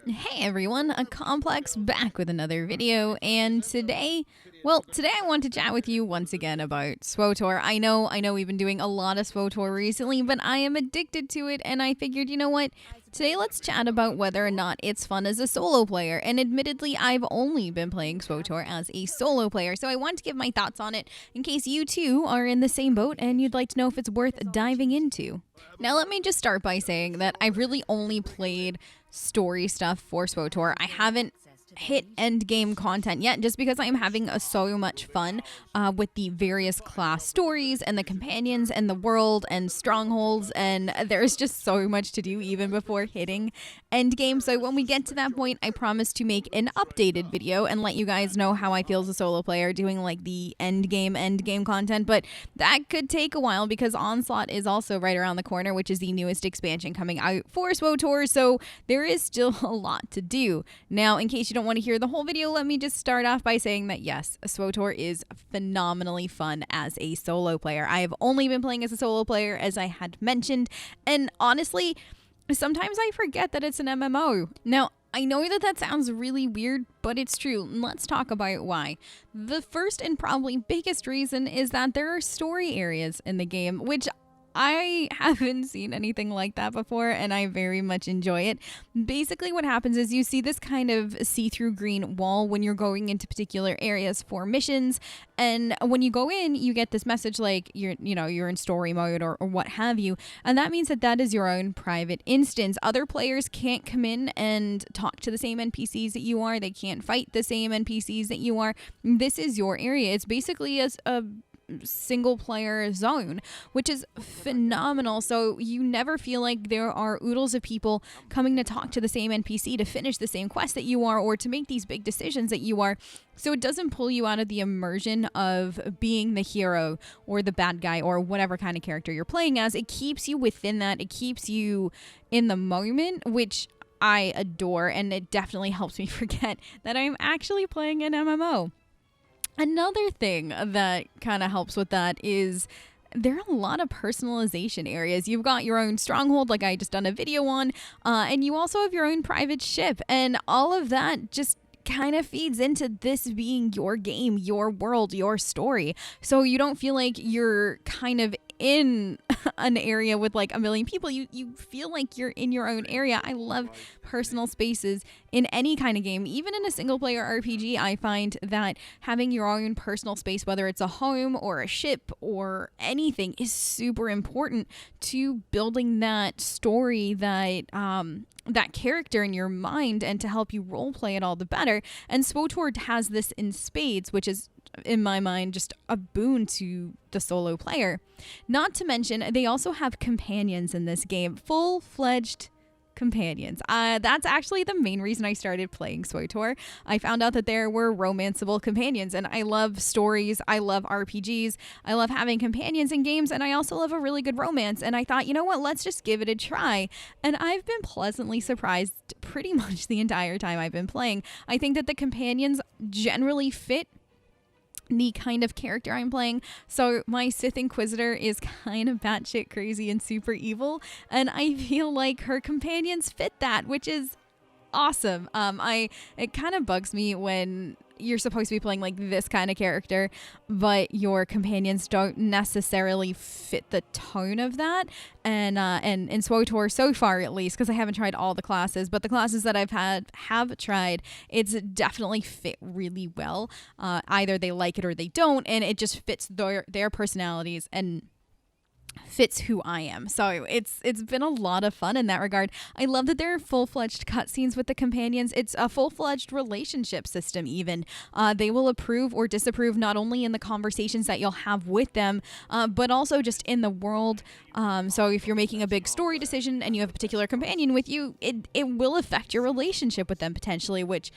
Hey everyone, a Complex back with another video, and today I want to chat with you once again about SWTOR. I know we've been doing a lot of SWTOR recently, but I am addicted to it, and I figured, you know what? Today let's chat about whether or not it's fun as a solo player, and admittedly I've only been playing SWTOR as a solo player, so I want to give my thoughts on it in case you too are in the same boat and you'd like to know if it's worth diving into. Now let me just start by saying that I really only played story stuff for SWTOR. I haven't hit end game content yet just because I'm having so much fun with the various class stories and the companions and the world and strongholds, and there's just so much to do even before hitting end game. So when we get to that point, I promise to make an updated video and let you guys know how I feel as a solo player doing like the end game content, but that could take a while because Onslaught is also right around the corner, which is the newest expansion coming out for SWTOR, so there is still a lot to do. Now, in case you don't want to hear the whole video, let me just start off by saying that yes, SWTOR is phenomenally fun as a solo player. I have only been playing as a solo player, as I had mentioned, and honestly, sometimes I forget that it's an MMO. Now, I know that sounds really weird, but it's true. Let's talk about why. The first and probably biggest reason is that there are story areas in the game, which I haven't seen anything like that before, and I very much enjoy it. Basically, what happens is you see this kind of see-through green wall when you're going into particular areas for missions, and when you go in, you get this message like you're in story mode or what have you, and that means that is your own private instance. Other players can't come in and talk to the same NPCs that you are. They can't fight the same NPCs that you are. This is your area. It's basically a single player zone, which is phenomenal. So you never feel like there are oodles of people coming to talk to the same NPC to finish the same quest that you are or to make these big decisions that you are. So it doesn't pull you out of the immersion of being the hero or the bad guy or whatever kind of character you're playing as. It keeps you within that. It keeps you in the moment, which I adore, and it definitely helps me forget that I'm actually playing an MMO. Another thing that kind of helps with that is there are a lot of personalization areas. You've got your own stronghold, like I just done a video on, and you also have your own private ship, and all of that just kind of feeds into this being your game, your world, your story. So you don't feel like you're kind of in an area with like a million people. You feel like you're in your own area. I love personal spaces in any kind of game. Even in a single player RPG, I find that having your own personal space, whether it's a home or a ship or anything, is super important to building that story, that character in your mind, and to help you roleplay it all the better. And SWTOR has this in spades, which is, in my mind, just a boon to the solo player. Not to mention, they also have companions in this game, full-fledged companions. That's actually the main reason I started playing SWTOR. I found out that there were romanceable companions, and I love stories, I love RPGs, I love having companions in games, and I also love a really good romance, and I thought, you know what, let's just give it a try. And I've been pleasantly surprised pretty much the entire time I've been playing. I think that the companions generally fit the kind of character I'm playing. So my Sith Inquisitor is kind of batshit crazy and super evil, and I feel like her companions fit that, which is awesome. It kind of bugs me when you're supposed to be playing like this kind of character, but your companions don't necessarily fit the tone of that. And in SWTOR so far, at least, because I haven't tried all the classes, but the classes that have tried, it's definitely fit really well. Either they like it or they don't, and it just fits their personalities and fits who I am. So it's been a lot of fun in that regard. I love that there are full-fledged cutscenes with the companions. It's a full-fledged relationship system even. They will approve or disapprove not only in the conversations that you'll have with them, but also just in the world. So if you're making a big story decision and you have a particular companion with you, it will affect your relationship with them potentially, which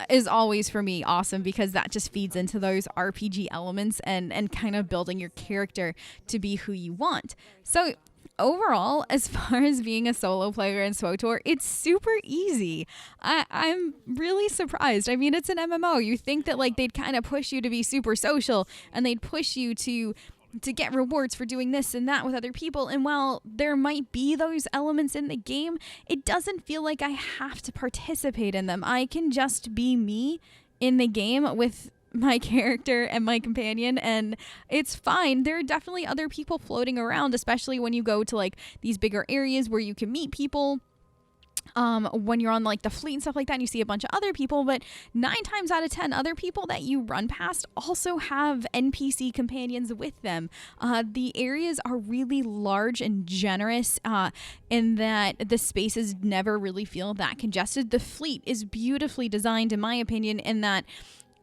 is always for me awesome because that just feeds into those RPG elements and kind of building your character to be who you want. So overall, as far as being a solo player in SWTOR, it's super easy. I'm really surprised. I mean, it's an MMO. You think that like they'd kind of push you to be super social and they'd push you to to get rewards for doing this and that with other people. And while there might be those elements in the game, it doesn't feel like I have to participate in them. I can just be me in the game with my character and my companion, and it's fine. There are definitely other people floating around, especially when you go to like these bigger areas where you can meet people. When you're on like the fleet and stuff like that, and you see a bunch of other people, but 9 times out of 10, other people that you run past also have NPC companions with them. The areas are really large and generous in that the spaces never really feel that congested. The fleet is beautifully designed, in my opinion, in that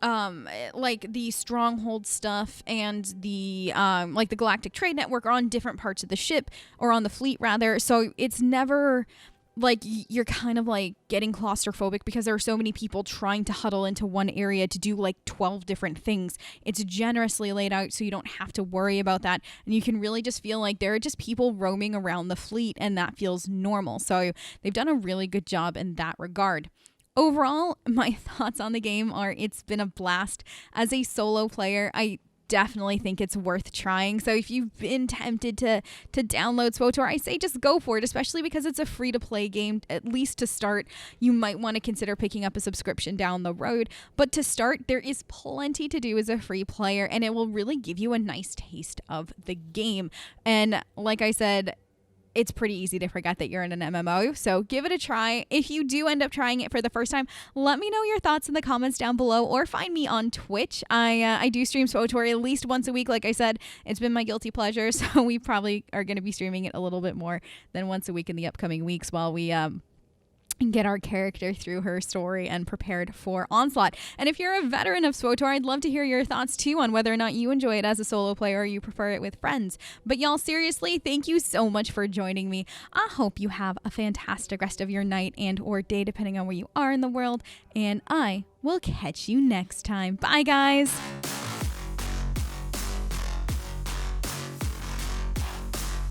like the stronghold stuff and the like the Galactic Trade Network are on different parts of the ship, or on the fleet rather, so it's never like you're kind of like getting claustrophobic because there are so many people trying to huddle into one area to do like 12 different things. It's generously laid out so you don't have to worry about that, and you can really just feel like there are just people roaming around the fleet, and that feels normal. So they've done a really good job in that regard. Overall, my thoughts on the game are it's been a blast. As a solo player, I definitely think it's worth trying. So if you've been tempted to download SWTOR, I say just go for it, especially because it's a free-to-play game. At least to start, you might want to consider picking up a subscription down the road. But to start, there is plenty to do as a free player, and it will really give you a nice taste of the game. And like I said, it's pretty easy to forget that you're in an MMO, so give it a try. If you do end up trying it for the first time, let me know your thoughts in the comments down below, or find me on Twitch. I do stream SWTOR at least once a week. Like I said, it's been my guilty pleasure, so we probably are going to be streaming it a little bit more than once a week in the upcoming weeks while we and get our character through her story and prepared for Onslaught. And if you're a veteran of SWTOR, I'd love to hear your thoughts too on whether or not you enjoy it as a solo player or you prefer it with friends. But y'all, seriously, thank you so much for joining me. I hope you have a fantastic rest of your night and or day, depending on where you are in the world, and I will catch you next time. Bye, guys.